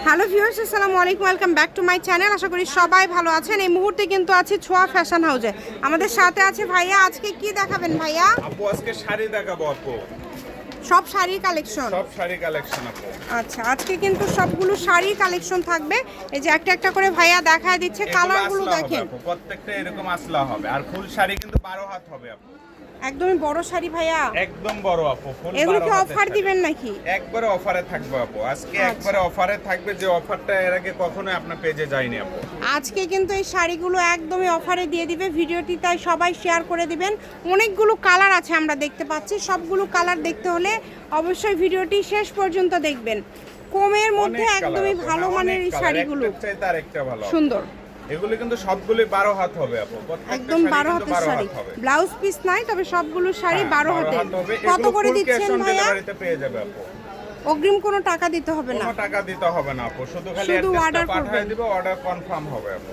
Hello viewers, আসসালামু আলাইকুম, welcome back to my channel. আশা করি সবাই ভালো আছেন। এই মুহূর্তে কিন্তু আছে ছোঁয়া ফ্যাশন হাউসে। আমাদের সাথে আছে ভাইয়া। আজকে কি দেখাবেন ভাইয়া? আপু আজকে শাড়ি দেখাবো আপু। সব শাড়ির কালেকশন? সব শাড়ি কালেকশন আপু। আচ্ছা, আজকে কিন্তু সবগুলো শাড়ির কালেকশন থাকবে। এই যে একটা একটা করে ভাইয়া দেখায় দিচ্ছে, কালারগুলো দেখেন। প্রত্যেকটা এরকম আসলা হবে, আর ফুল শাড়ি কিন্তু 12 হাত হবে আপু। একদমই বড় শাড়ি ভাইয়া? একদম বড় আপু, ফুল 12 এগুলো কি হাতের অফার শাড়ি। দিবেন নাকি? একবারে অফারে থাকবে আপু আজকে। আচ্ছা। একবারে অফারে থাকবে, যে অফারটা এর আগে কখনোই আপনার পেজে যায়নি আপু। আজকে কিন্তু এই শাড়িগুলো একদমই অফারে দিয়ে দিবে ভিডিওটি, তাই সবাই শেয়ার করে দিবেন। অনেকগুলো কালার আছে আমরা দেখতে পাচ্ছি। সবগুলো কালার দেখতে হলে অবশ্যই ভিডিওটি শেষ পর্যন্ত দেখবেন। কমের মধ্যে অনেক একদমই colour আপু, ভালো হ্যাঁ, মানের অনেক এই colour, শাড়িগুলো একটার চাইতে আরেকটা ভালো আপু। সুন্দর, এগুলো কিন্তু সবগুলোই 12 হাত হবে আপু। প্রত্যেকটা একদম শাড়ি 12 কিন্তু হাতের 12 শাড়ি। হাত হবে। ব্লাউজ পিস নাই, তবে সবগুলো শাড়ি হ্যাঁ, 12 12 হাতের। হাত হবে। কত এগুলো করে full দিচ্ছেন cash on ভাইয়া? delivery-তে পেয়ে যাবে আপু। অগ্রিম কোনো টাকা দিতে হবে না? কোনো টাকা দিতে হবে না আপু, শুধু খালি শুধু অ্যাড্রেসটা order পাঠিয়ে করবেন। দিবে, অর্ডার কনফার্ম হবে আপু।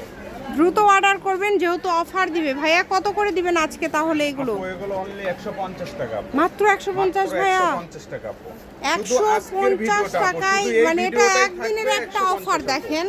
দ্রুত অর্ডার করবেন, যেহেতু অফার দিবে। ভাইয়া কত করে দিবেন আজকে তাহলে এগুলো? আপু এগুলো অনলি 150 টাকা আপু। মাত্র 150 ভাইয়া? 150 টাকা আপু। শুধু আজকের 150 ভিডিওটা আপু, টাকায়, শুধু এই মানে এটা ভিডিওটাই একদিনের থাকবে একটা 150 অফার। টাকা। দেখেন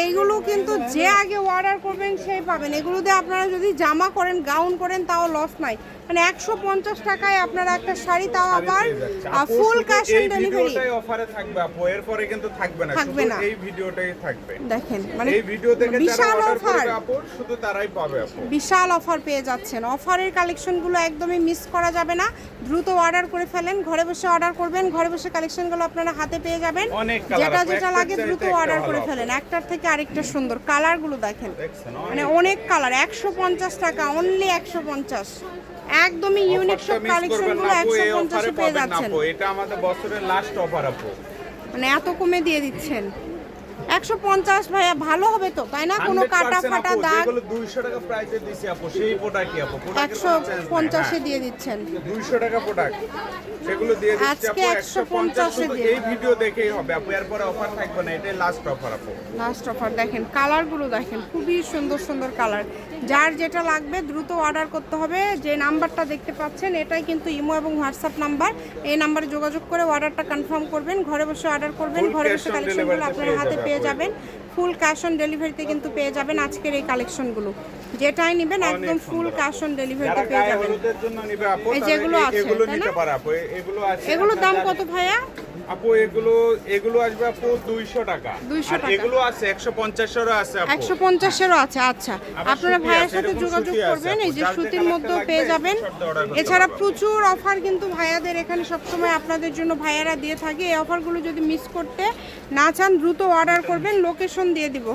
এইগুলো কিন্তু যে আগে অর্ডার করবেন সেই পাবেন। এগুলো দিয়ে আপনারা যদি জামা করেন, গাউন করেন, তাও লস নাই। মানে 150 টাকায় আপনারা একটা শাড়ি, তাও আবার পেয়ে যাচ্ছে। আপু, ফুল শুধু ক্যাশ অন এই ডেলিভারি। ভিডিওটাই অফারে থাকবে আপু, এরপরে কিন্তু থাকবে না, থাকবে শুধু না। এই ভিডিওটাই থাকবে। দেখেন মানে এই ভিডিও থেকে যারা বিশাল অর্ডার অফার, করবে আপু, শুধু তারাই পাবে আপু। বিশাল অফার পেয়ে যাচ্ছেন। অফারের কালেকশনগুলো একদমই মিস করা যাবে না। দ্রুত অর্ডার করে ফেলেন, ঘরে বসে অর্ডার করবেন, ঘরে বসে কালেকশনগুলো আপনারা হাতে পেয়ে যাবেন। অনেক colour যেটা আপু, যেটা একটার লাগে দ্রুত চাইতে একটা অর্ডার করে ভালো ফেলেন। একটার থেকে আরেকটা সুন্দর। কালারগুলো দেখেন, দেখছেন মানে অনেক কালার। 150 টাকা, অনলি 150। একদমই ইউনিক সব অফারটা মিস করবেন কালেকশনগুলো না আপু, এই 150 অফারে এ পেয়ে পাবেন না যাচ্ছেন। আপু। এটা আমাদের বছরের লাস্ট অফার আপু। মানে এত কমে দিয়ে দিচ্ছেন 150 ভাইয়া, ভালো হবে তো, তাই না? কোনো কাটা 100% ফাটা আপু, দাগ। যেগুলো 200 টাকা প্রাইসে দিছি আপু, সেই প্রোডাক্ট কি আপু? প্রোডাক্টের কোনো চেঞ্জ নাই। 150 এ দিয়ে দিচ্ছেন। 200 টাকা প্রোডাক্ট, সেগুলো দিয়ে দিচ্ছি আজকে আপু 150 150। শুধু দিয়ে এই ভিডিও দেখেই হবে আপু, এরপরে অফার থাকবে না, এটাই লাস্ট অফার আপু। Last offer. দেখেন কালারগুলো দেখেন, খুবই সুন্দর সুন্দর কালার। যার যেটা লাগবে দ্রুত অর্ডার করতে হবে। যে নাম্বারটা দেখতে পাচ্ছেন এটাই কিন্তু ইমো এবং হোয়াটসঅ্যাপ নাম্বার। এই নাম্বারে যোগাযোগ করে অর্ডারটা কনফার্ম করবেন, ঘরে বসে অর্ডার করবেন। Full ঘরে cash বসে on কালেকশনগুলো delivery-তে আপনারা পেয়ে হাতে যাবে পেয়ে আপু। যাবেন। ফুল ক্যাশ অন ডেলিভারিতে কিন্তু পেয়ে যাবেন আজকের এই কালেকশনগুলো। যেটাই নেবেন অনেক একদম ফুল সুন্দর ক্যাশ অন যারা ডেলিভারিতে পেয়ে গায়ে যাবেন। হলুদের জন্য নিবে আপু, এই তারা যেগুলো আছে, এগুলো তাই নিতে না? পারে আপু। এগুলো আছে এগুলোর দাম আপনার কত ভাইয়া? আপু, এগুলো আসবে আপু 200 টাকা। 200 আর টাকা। এগুলো আছে 150 এরও আছে আপু। 150-এরও আছে। আচ্ছা, আবার আপনারা সুতি ভাইয়ের আছে, সাথে এরকম যোগাযোগ সুতি আছে করবেন। এই আপু, যে যার যে সুতির কালারটা মধ্যেও লাগবে, পেয়ে যাবেন। শর্টে order করতে এছাড়া পারবে। প্রচুর অফার কিন্তু ভাইয়াদের এখানে সবসময় আপনাদের জন্য ভাইয়ারা দিয়ে থাকে। এই অফারগুলো যদি মিস করতে না চান, দ্রুত অর্ডার করবেন। লোকেশন দিয়ে দিব।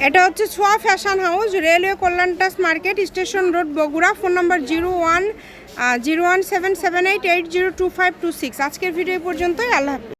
এটা হচ্ছে ছোঁয়া ফ্যাশন হাউস, রেলওয়ে কল্যাণটাস market, station road, Bogura. Phone number 010778802526। আজকের ভিডিও পর্যন্তই। আল্লাহ হাফেজ।